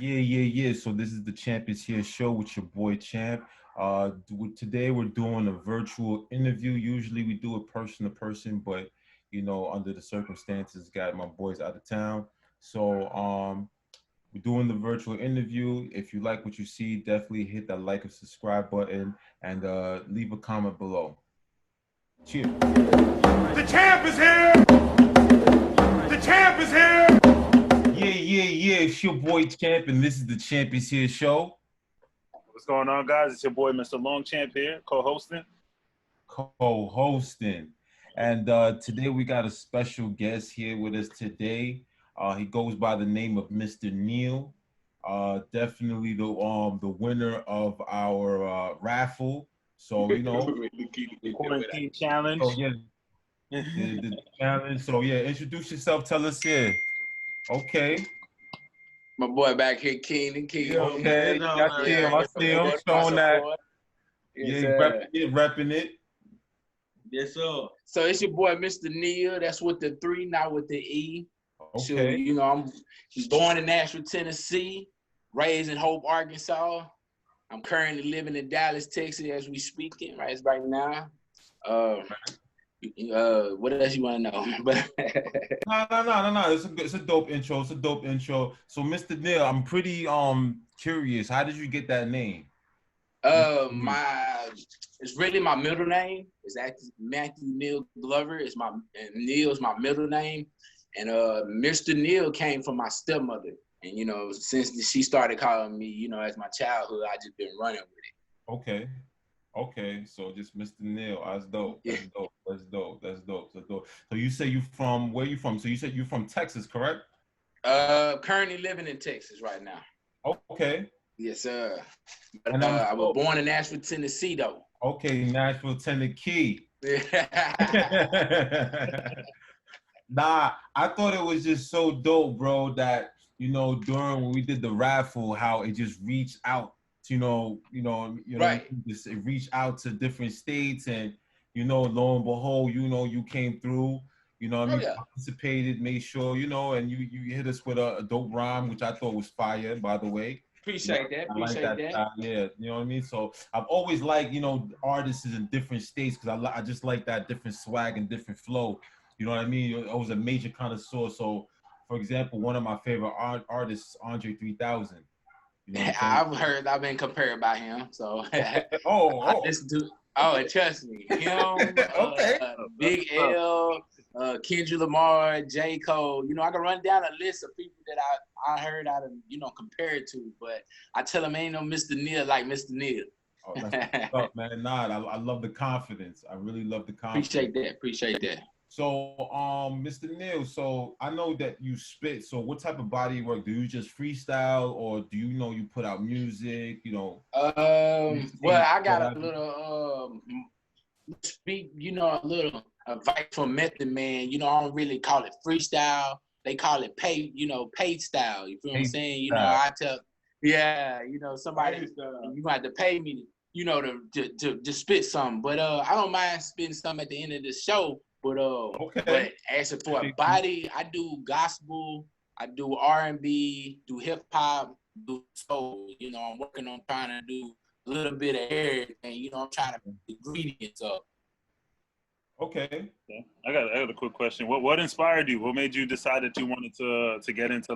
Yeah. So this is the Champ is Here show with your boy Champ. Today we're doing a virtual interview. Usually we do it person to person, but under the circumstances, got my boys out of town. So we're doing the virtual interview. If you like what you see, definitely hit that like and subscribe button and leave a comment below. Cheers. The champ is here! The champ is here! Yeah. It's your boy Champ, and this is the Champ is Here show. What's going on, guys? It's your boy, Mr.Longchamp here, co-hosting. And today we got a special guest here with us today. He goes by the name of Mr. Neil. Definitely the winner of our raffle. So The quarantine challenge. So yeah, the challenge. So yeah, introduce yourself. Tell us Okay. My boy back here, Keenan. Okay. I see him showing that. Repping it. Yes, sir. So it's your boy, Mr. Neil. That's with the 3, not with the E. Okay. So, I'm born in Nashville, Tennessee, raised in Hope, Arkansas. I'm currently living in Dallas, Texas, as we speaking right now. What else you want to know? No. It's a dope intro. So, Mr. Neil, I'm pretty curious. How did you get that name? It's really my middle name. It's actually Matthew Neil Glover. Neil's my middle name, and Mr. Neil came from my stepmother. And since she started calling me, as my childhood, I just been running with it. Okay. So just Mr. Neil. That's dope. That's dope. So you say where you from? So you said you're from Texas, correct? Currently living in Texas right now. Okay. Yes, sir. But, I was born in Nashville, Tennessee, though. Okay, Nashville, Tennessee. Nah, I thought it was just so dope, bro, that during when we did the raffle, how it just reached out to, Right. It reached out to different states, and lo and behold, you came through. Participated, made sure, and you hit us with a dope rhyme, which I thought was fire, by the way. Appreciate that. Yeah, you know what I mean? So I've always liked, artists in different states because I just like that different swag and different flow. You know what I mean? I was a major connoisseur. So, for example, one of my favorite artists, Andre 3000. I've been compared by him. So Oh. Trust me. Him, Okay. Big L, Kendrick Lamar, J. Cole. I can run down a list of people that I heard out of, compared to, but I tell them ain't no Mr. Neil like Mr. Neil. Oh, that's what's up, man. I love the confidence. I really love the confidence. Appreciate that. So, Mr. Neil, so I know that you spit. So what type of body work? Do you just freestyle, or do you put out music, Well, I got a little speak, a little advice from Method Man. I don't really call it freestyle. They call it paid style. You feel what I'm saying? I tell, somebody, you have to pay me, to spit something. But I don't mind spitting something at the end of the show. But but as for a body, I do gospel, I do R&B, do hip hop, do soul. I'm working on trying to do a little bit of everything. I'm trying to put the ingredients up. Okay. Yeah. I got a quick question. What inspired you? What made you decide that you wanted to get into the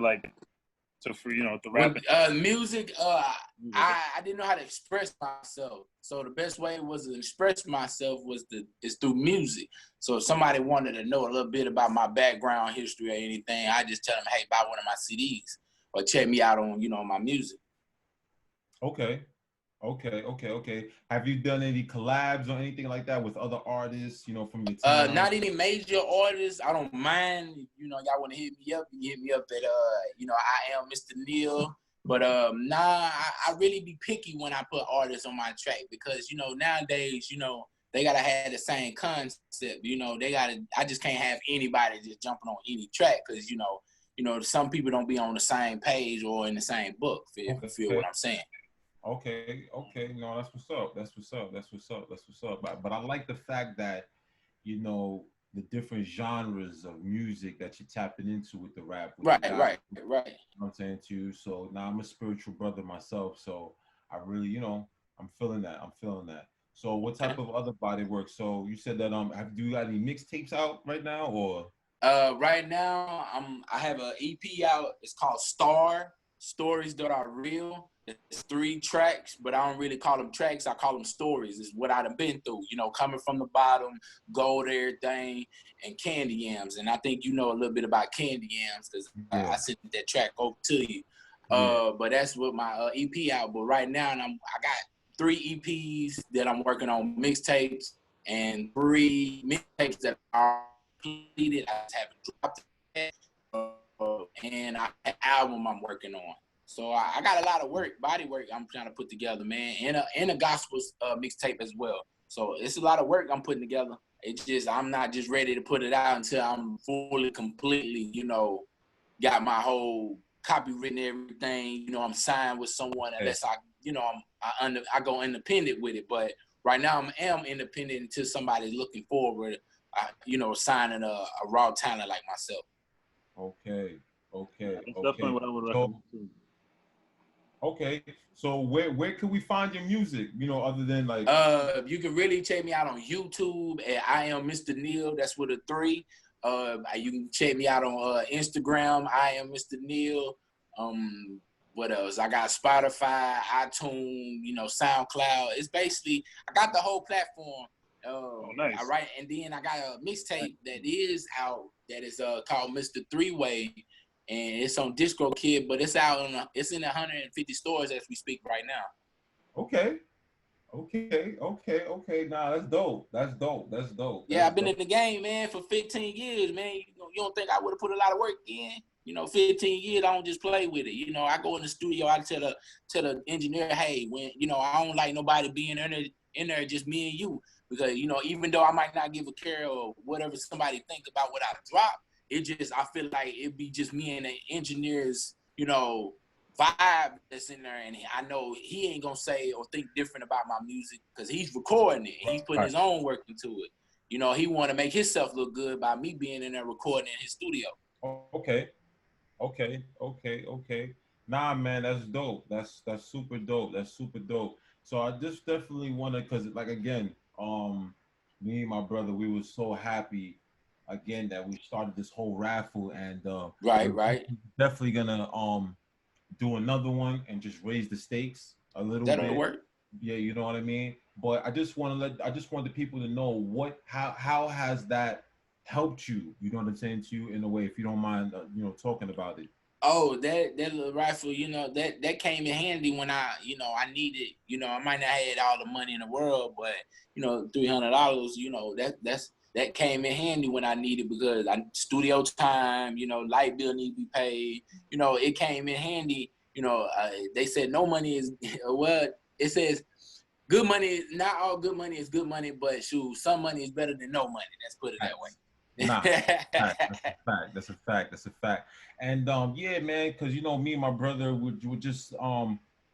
rap? Music. I didn't know how to express myself. So the best way was to express myself is through music. So if somebody wanted to know a little bit about my background history or anything, I just tell them, hey, buy one of my CDs or check me out on my music. Okay. Have you done any collabs or anything like that with other artists, from your town? Not any major artists. I don't mind. Y'all want to hit me up, you hit me up at I am Mr. Neil. But I really be picky when I put artists on my track because nowadays, they gotta have the same concept. I just can't have anybody just jumping on any track because some people don't be on the same page or in the same book. Feel what I'm saying? Okay. No, that's what's up. But I like the fact that, the different genres of music that you're tapping into with the rap. With Right, the gospel, right, right. you know what I'm saying to you. So now I'm a spiritual brother myself. So I really, I'm feeling that. I'm feeling that. So what type Okay. of other body work? So you said that do you got any mixtapes out right now or? Right now, I have an EP out. It's called Star Stories That Are Real. It's 3 tracks, but I don't really call them tracks. I call them stories. It's what I've been through, coming from the bottom, gold, everything, and candy yams. And I think you know a little bit about candy yams because Yeah, I sent that track over to you. yeah. But that's what my EP out. But right now, I got 3 EPs that I'm working on, mixtapes, and 3 mixtapes that are completed. I just haven't dropped it. And I have an album I'm working on. So I got a lot of work, body work I'm trying to put together, man, and a gospel mixtape as well. So it's a lot of work I'm putting together. It's just I'm not just ready to put it out until I'm fully, completely, got my whole copywritten everything. I'm signed with someone unless I go independent with it. But right now I am independent until somebody's looking forward, signing a raw talent like myself. Okay, okay, That's definitely okay. what I would So recommend too. okay, so where can we find your music? Other than like. You can really check me out on YouTube at I am Mr. Neil. That's with a 3. You can check me out on Instagram. I am Mr. Neil. What else? I got Spotify, iTunes, SoundCloud. It's basically I got the whole platform. Nice. I write, and then I got a mixtape that is out that is called Mr. Three Way, and it's on DistroKid, but it's out it's in 150 stores as we speak right now. Okay, okay. Nah, that's dope. That's dope. That's dope. Yeah, That's I've been dope. in the game, man, for 15 years, man. You don't think I would have put a lot of work in? 15 years, I don't just play with it. I go in the studio, I tell the engineer, hey, when I don't like nobody being in there, just me and you. Because, even though I might not give a care or whatever somebody think about what I drop, I feel like it'd be just me and the engineer's, vibe that's in there, and I know he ain't gonna say or think different about my music because he's recording it. He's putting Right. his own work into it. He want to make himself look good by me being in there recording in his studio. Okay. Okay. Nah, man, that's dope. That's super dope. That's super dope. So I just definitely wanna, cause like again, me and my brother, we were so happy again that we started this whole raffle, and Right, we're right. definitely gonna do another one and just raise the stakes a little That'll bit. work. Yeah, you know what I mean. But I just want the people to know how has that helped you? You know what I'm saying to you in a way, if you don't mind, talking about it. Oh, that little rifle, that came in handy when I needed, I might not have had all the money in the world, but $300, that came in handy when I needed because I studio time, light bill need to be paid. It came in handy. They said no money is well. It says good money. Not all good money is good money, but shoot, some money is better than no money. Let's put it that way. Nah, fact. That's a fact. That's a fact. That's a fact. And yeah, man, because me and my brother would just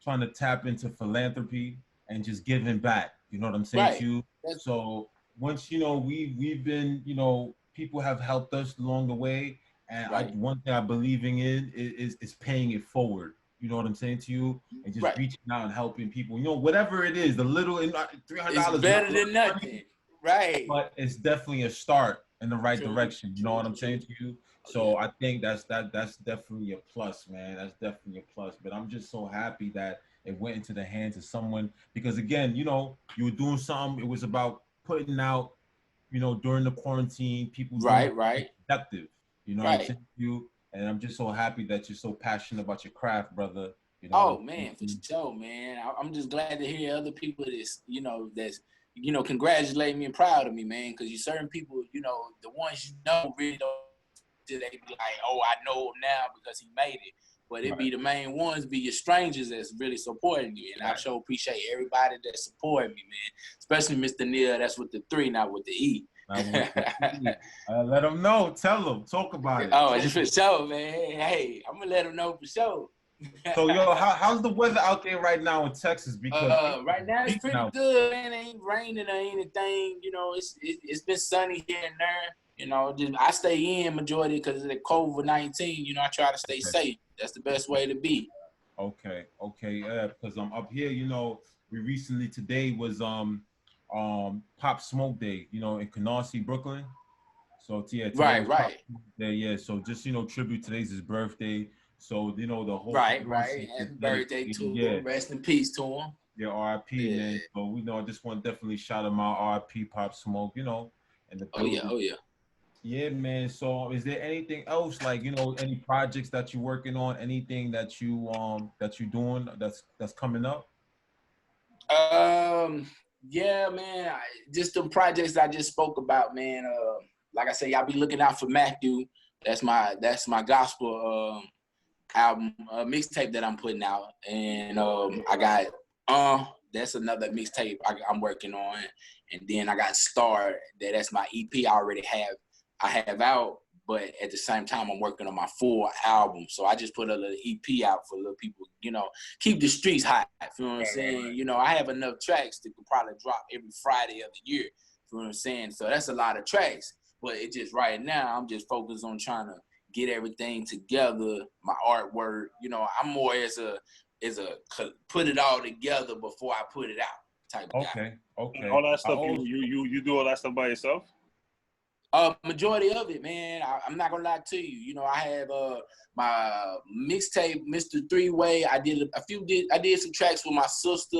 trying to tap into philanthropy and just giving back. You know what I'm saying to Right. you? That's So once we've been people have helped us along the way, and right. one thing I believing in is paying it forward. You know what I'm saying to you? And just Right. reaching out and helping people. Whatever it is, the little It's $300 not better a lot than of money, nothing. Right. but it's definitely a start in the right True. direction. You know True. what I'm saying True. to you? Oh, yeah. So I think that's definitely a plus, man. That's definitely a plus. But I'm just so happy that it went into the hands of someone because again, you were doing something. It was about putting out, during the quarantine, people doing Right. Right. productive. You know what I'm Right. saying to you? And I'm just so happy that you're so passionate about your craft, brother. You know what I'm Oh saying man, to for you? sure, man. I'm just glad to hear other people that's congratulate me and proud of me, man. Because you certain people, the ones really don't. They be like, oh, I know him now because he made it. But it Right. be the main ones, be your strangers that's really supporting you, and I Right. sure appreciate everybody that supported me, man. Especially Mr. Neil, that's with the 3, not with the E. Now, let them know. Tell them. Talk about it. Oh, Talk just for sure, man. Hey, I'm gonna let him know for sure. So yo, how's the weather out there right now in Texas? Because right now it's pretty good, man. It ain't raining or anything. You know, it's been sunny here and there. You know, just I stay in majority because of the COVID-19. You know, I try to stay safe. That's the best way to be. Okay, yeah, because I'm up here. You know, we recently today was Pop Smoke Day. You know, in Canarsie, Brooklyn. So yeah, today was Pop Smoke Day. Yeah, so just tribute. Today's his birthday. So the whole right. Happy birthday to him. Rest in peace to him. Yeah, R.I.P. Yeah. Man. So I just want to definitely shout him out. R.I.P. Pop Smoke. And the oh yeah. Yeah, man. So is there anything else like any projects that you're working on? Anything that you're doing that's coming up? Yeah, man. Just the projects I just spoke about, man. Like I say, y'all be looking out for Matthew. That's my gospel album mixtape that I'm putting out, and I got that's another mixtape I'm working on, and then I got Star. That's my EP. I have out, but at the same time I'm working on my full album. So I just put a little EP out for little people, keep the streets hot. You know what I'm saying? I have enough tracks that could probably drop every Friday of the year. You know what I'm saying? So that's a lot of tracks. But it just right now I'm just focused on trying to get everything together, my artwork. I'm more as a put it all together before I put it out type of guy. Okay. All that stuff, you do all that stuff by yourself? Majority of it, man. I'm not gonna lie to you. I have my mixtape, Mr. Three-Way. I did I did some tracks with my sister.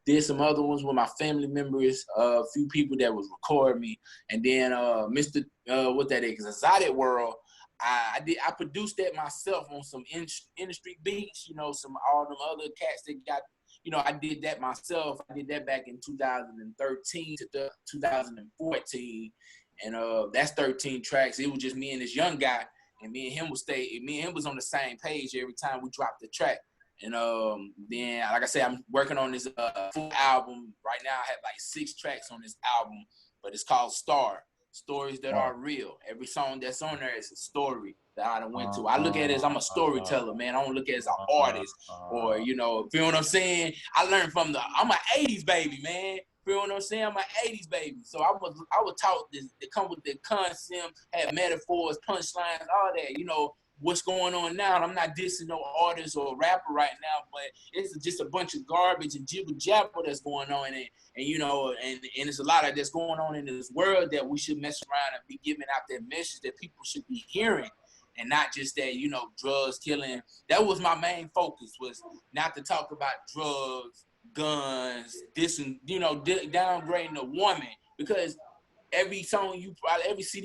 Did some other ones with my family members. A few people that was recording me, and then Mr. What that is, Exotic World. I produced that myself on some industry beats. Some all them other cats that got. I did that myself. I did that back in 2013 to 2014. And that's 13 tracks. It was just me and this young guy, and me and him was on the same page every time we dropped the track. And then, like I said, I'm working on this full album right now. I have like 6 tracks on this album, but it's called Star. Stories that are real. Every song that's on there is a story that I done went to. I look at it as I'm a storyteller, man. I don't look at it as an artist or, feel what I'm saying? I learned from I'm an 80s baby, man. Feel what I'm saying? I'm an 80s baby. So I was taught this to come with the concept, have metaphors, punchlines, all that, what's going on now. And I'm not dissing no artist or rapper right now, but it's just a bunch of garbage and jibber jabber that's going on, and it's a lot of that's going on in this world that we should mess around and be giving out that message that people should be hearing, and not just that, drugs, killing. That was my main focus, was not to talk about drugs, guns, this and downgrading a woman, because every CD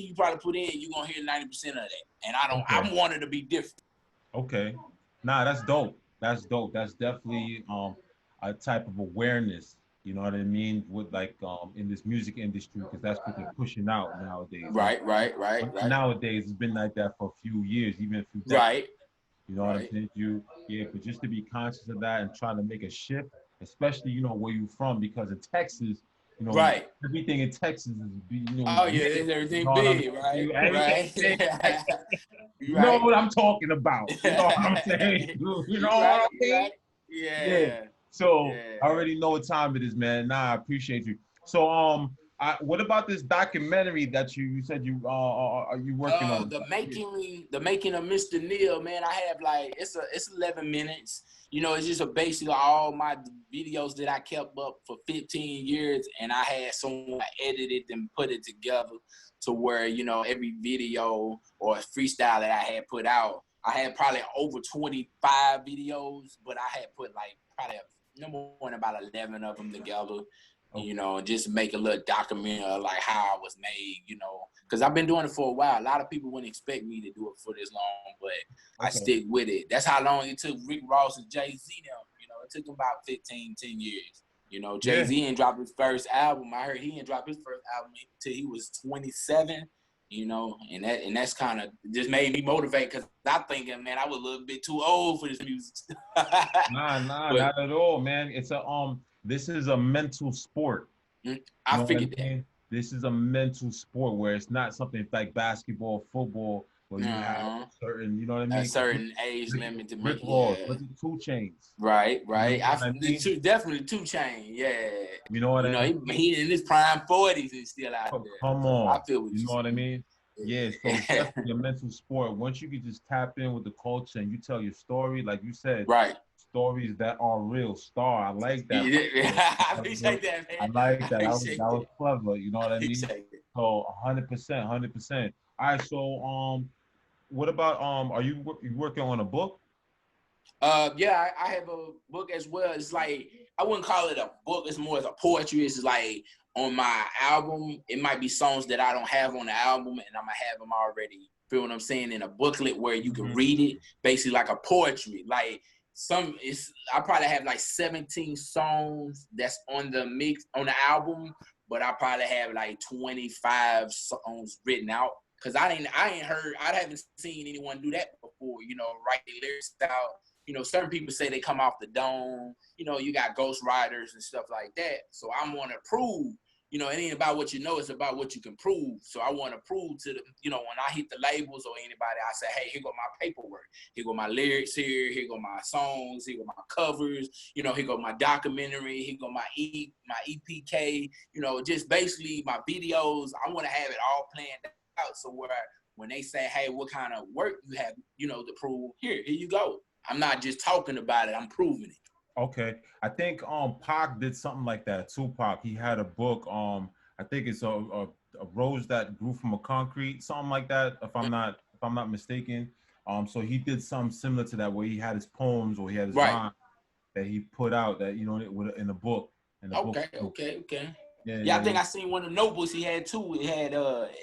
you probably put in, you're gonna hear 90% of that. And I wanted to be different. Okay. Nah, that's dope. That's definitely a type of awareness, you know what I mean, with like in this music industry, because that's what they're pushing out nowadays. Right. Nowadays it's been like that for a few years, even a few decades. Right. You know what I'm saying? But just to be conscious of that and trying to make a shift, especially where you're from, because in Texas, everything in Texas is everything big, right? You know what I'm talking about. You know what I'm saying? You know what I mean? Right? Yeah. So I already know what time it is, man. Nah, I appreciate you. So what about this documentary that you said are you working on? The making of Mr. Neil, man. I have it's 11 minutes. It's just basically all my videos that I kept up for 15 years, and I had someone edited and put it together to where every video or freestyle that I had put out, I had probably over 25 videos, but I had put probably about 11 of them together. Just make a little documentary of like how I was made, because I've been doing it for a while. A lot of people wouldn't expect me to do it for this long, but I stick with it. That's how long it took Rick Ross and Jay-Z now. It took them about 10 years. Jay-Z ain't dropped his first album. I heard he ain't dropped his first album until he was 27. And that's kind of just made me motivate, because I'm thinking, man, I was a little bit too old for this music. Nah, not at all, man. It's this is a mental sport. I figured that. This is a mental sport where it's not something like basketball, football. where you have certain, you know what I mean? A certain age limit to Rick make. Ross, Yeah. was it 2 Chainz? Right. You know what I mean? Definitely 2 Chainz. Yeah. You know what I mean? He in his prime 40s and still out Oh, there. come So on. I feel what You know what I mean? Yeah, so it's definitely a mental sport. Once you can just tap in with the culture and you tell your story, like you said, right. stories that are real. Star, I like that. I appreciate that, man. I like that. That appreciate was clever. You know what I mean? appreciate it. So 100%, 100%. All right. So what about are you working on a book? Yeah, I have a book as well. It's like I wouldn't call it a book. It's more as a poetry. It's like on my album. It might be songs that I don't have on the album, and I'm gonna have them already. Feel what I'm saying? In a booklet where you can read it, basically like a poetry. Like I probably have like 17 songs that's on the mix on the album, but I probably have like 25 songs written out. Cause I haven't seen anyone do that before. Write the lyrics out. Certain people say they come off the dome. You got ghost writers and stuff like that. So I want to prove, it ain't about what you know, it's about what you can prove. So I want to prove to them, when I hit the labels or anybody, I say, hey, here go my paperwork. Here go my lyrics here go my songs, here go my covers, here go my documentary, here go my EPK, just basically my videos. I want to have it all planned out. So when they say, hey, what kind of work you have, to prove, here you go. I'm not just talking about it, I'm proving it. Okay. I think Pac did something like that. Tupac, he had a book. I think it's a rose that grew from a concrete, something like that, if I'm not mistaken. So he did something similar to that where he had his poems or he had his rhymes that he put out that in a book. Okay. Yeah, I think I seen one of the notebooks he had too. It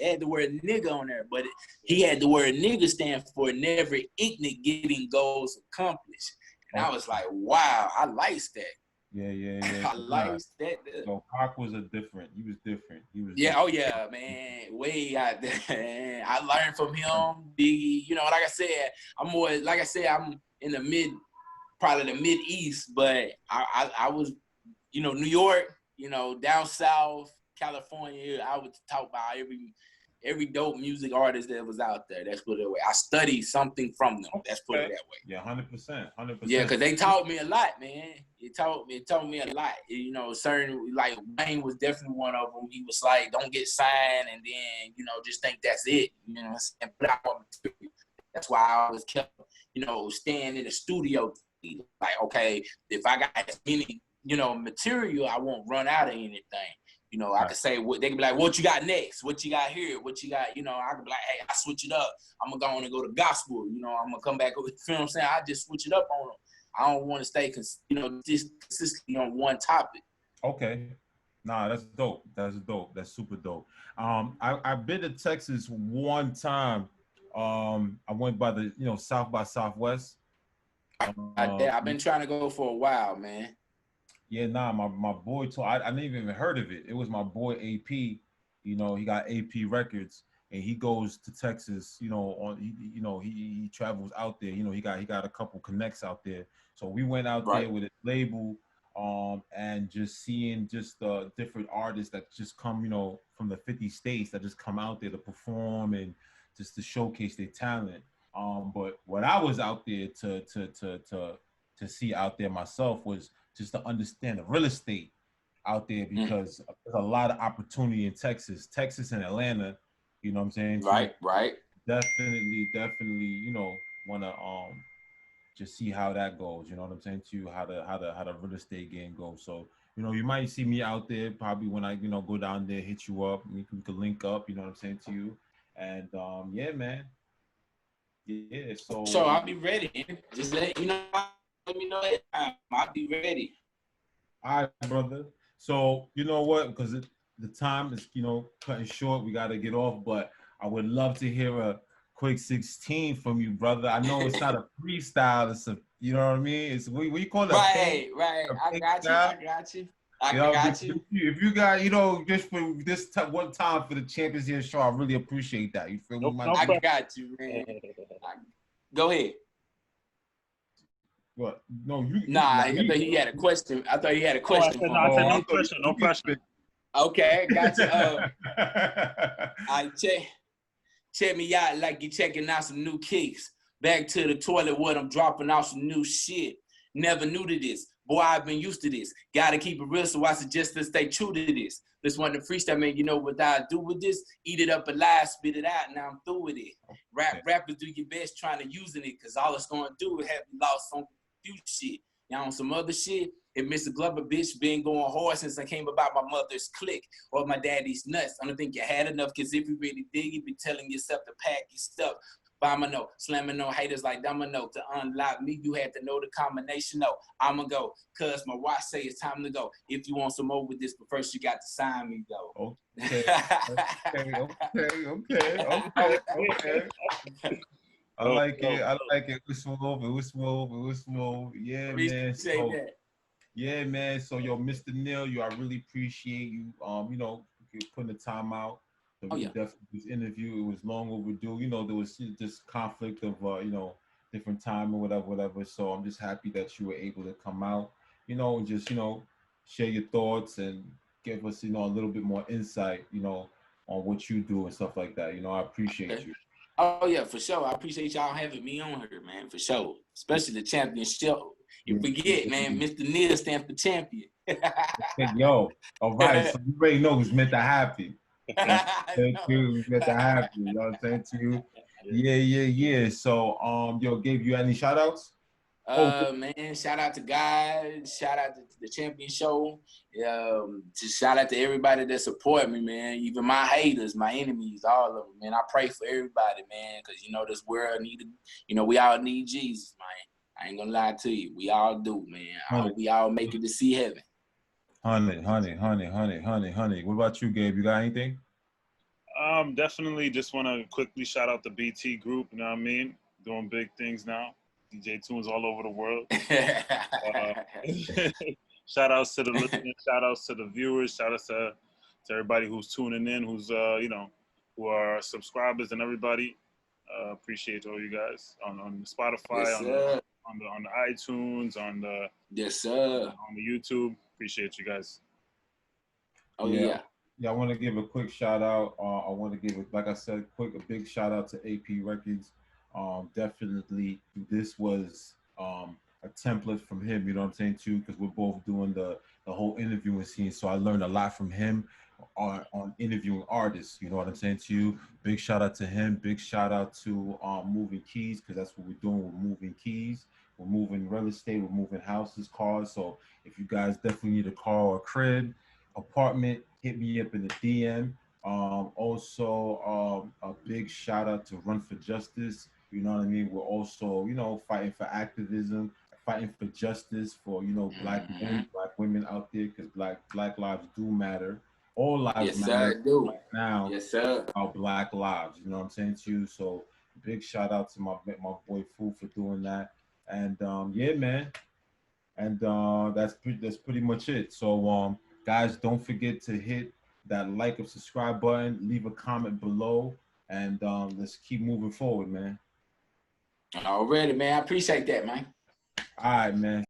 had the word nigga on there, but he had the word nigga stand for never ignorant getting goals accomplished. And I was like, wow, I likes that. Yeah. I likes that. So Pac was different. He was different. Yeah, oh yeah, man. Way out there. Man. I learned from him, Biggie. Like I said, I'm in probably the mid East, but I was, New York. Down south, California, I would talk about every dope music artist that was out there. That's put it away. I studied something from them. That's put it that way. Yeah, 100%. Yeah, because they taught me a lot, man. It taught me a lot. Certain like Wayne was definitely one of them. He was like, don't get signed and then, just think that's it. And put out material. That's why I always kept, staying in the studio. Like, okay, if I got as many material, I won't run out of anything. I could say they could be like, what you got next? What you got here? What you got? I could be like, hey, I switch it up. I'm gonna go on and go to gospel. I'm gonna come back with, you know what I'm saying? I just switch it up on them. I don't want to stay, just consistently on one topic. Okay. Nah, that's dope. That's super dope. I've been to Texas one time. I went by the, South by Southwest. I've been trying to go for a while, man. Yeah, nah, my boy told I never even heard of it. It was my boy AP. He got AP Records, and he goes to Texas. He travels out there. He got a couple connects out there. So we went out there with a label, and just seeing the different artists that just come, from the 50 states that just come out there to perform and just to showcase their talent. But what I was out there to see out there myself was just to understand the real estate out there, because there's a lot of opportunity in Texas and Atlanta. You know what I'm saying? Right. Definitely, want to just see how that goes. You know what I'm saying to you? How the real estate game goes. So you might see me out there probably when I go down there, hit you up. We can link up. You know what I'm saying to you? And yeah, man. Yeah. So I'll be ready. Just let me know that I'll be ready. All right, brother. So you know what? Because the time is cutting short. We got to get off. But I would love to hear a quick 16 from you, brother. I know it's not a freestyle. It's a, you know what I mean? It's what you call it? Right. I got you. If you got, just for this one time for the Champions here show, I really appreciate that. You feel me? I got you, man. Go ahead. What? No, you. Nah, I thought he had a question. I said no question. Okay, got you. Check me out like you checking out some new kicks. Back to the toilet where I'm dropping off some new shit. Never knew to this. Boy, I've been used to this. Gotta keep it real, so I suggest to stay true to this. This one, the freestyle, man, you know what I do with this? Eat it up alive, spit it out, now I'm through with it. Rappers, do your best trying to using it, because all it's going to do is have you lost on few shit. Now on some other shit, if Mr. Glover, bitch, been going hard since I came about my mother's clique or my daddy's nuts. I don't think you had enough, because if you really dig, you be telling yourself to pack your stuff. Bomino, slamming on haters like domino. To unlock me, you had to know the combination. No, I'ma go, cause my watch say it's time to go. If you want some more with this, but first you got to sign me, though. Okay. I like it. It was smooth. Yeah, man. So, yeah, man. So, yo, Mr. Neil, I really appreciate you. You know, putting the time out. So we definitely this interview. It was long overdue. You know, there was just conflict of you know, different time or whatever. So I'm just happy that you were able to come out, you know, and just, you know, share your thoughts and give us, you know, a little bit more insight, you know, on what you do and stuff like that. You know, I appreciate you. Oh yeah, for sure. I appreciate y'all having me on here, man, for sure. Especially the championship. You forget, man, Mr. Neil stands for champion. Yo, all right. So you already know who's meant to happen. Thank you. Meant to happen. You know what I'm saying to you? Yeah. So, yo, gave you any shout outs? Man, shout out to God, shout out to the Champion Show. Just shout out to everybody that support me, man. Even my haters, my enemies, all of them, man. I pray for everybody, man, because you know this world we all need Jesus, man. I ain't gonna lie to you, we all do, man. I hope we all make it to see heaven. Honey. What about you, Gabe? You got anything? Definitely just want to quickly shout out the BT group. You know what I mean? Doing big things now. DJ tunes all over the world. Shout outs to the listeners. Shout outs to the viewers. Shout outs to everybody who's tuning in, who's you know, who are subscribers and everybody. Appreciate all you guys on Spotify, yes, on the iTunes, on the on the YouTube. Appreciate you guys. Oh yeah. Yeah, I want to give a quick shout out. I want to give, like I said, a big shout out to AP Records. Definitely, this was a template from him. You know what I'm saying too, because we're both doing the whole interviewing scene. So I learned a lot from him on interviewing artists. You know what I'm saying to you. Big shout out to him. Big shout out to Moving Keys, because that's what we're doing. We're moving keys. We're moving real estate. We're moving houses, cars. So if you guys definitely need a car or a crib, apartment, hit me up in the DM. Also, a big shout out to Run for Justice. You know what I mean? We're also, you know, fighting for activism, fighting for justice for, you know, black women out there, because black lives do matter. All lives matter right now. Yes, sir. About black lives. You know what I'm saying to you? So big shout out to my boy Fu for doing that. And yeah, man. And that's pretty much it. So guys, don't forget to hit that like and subscribe button, leave a comment below, and let's keep moving forward, man. Already, man. I appreciate that, man. All right, man.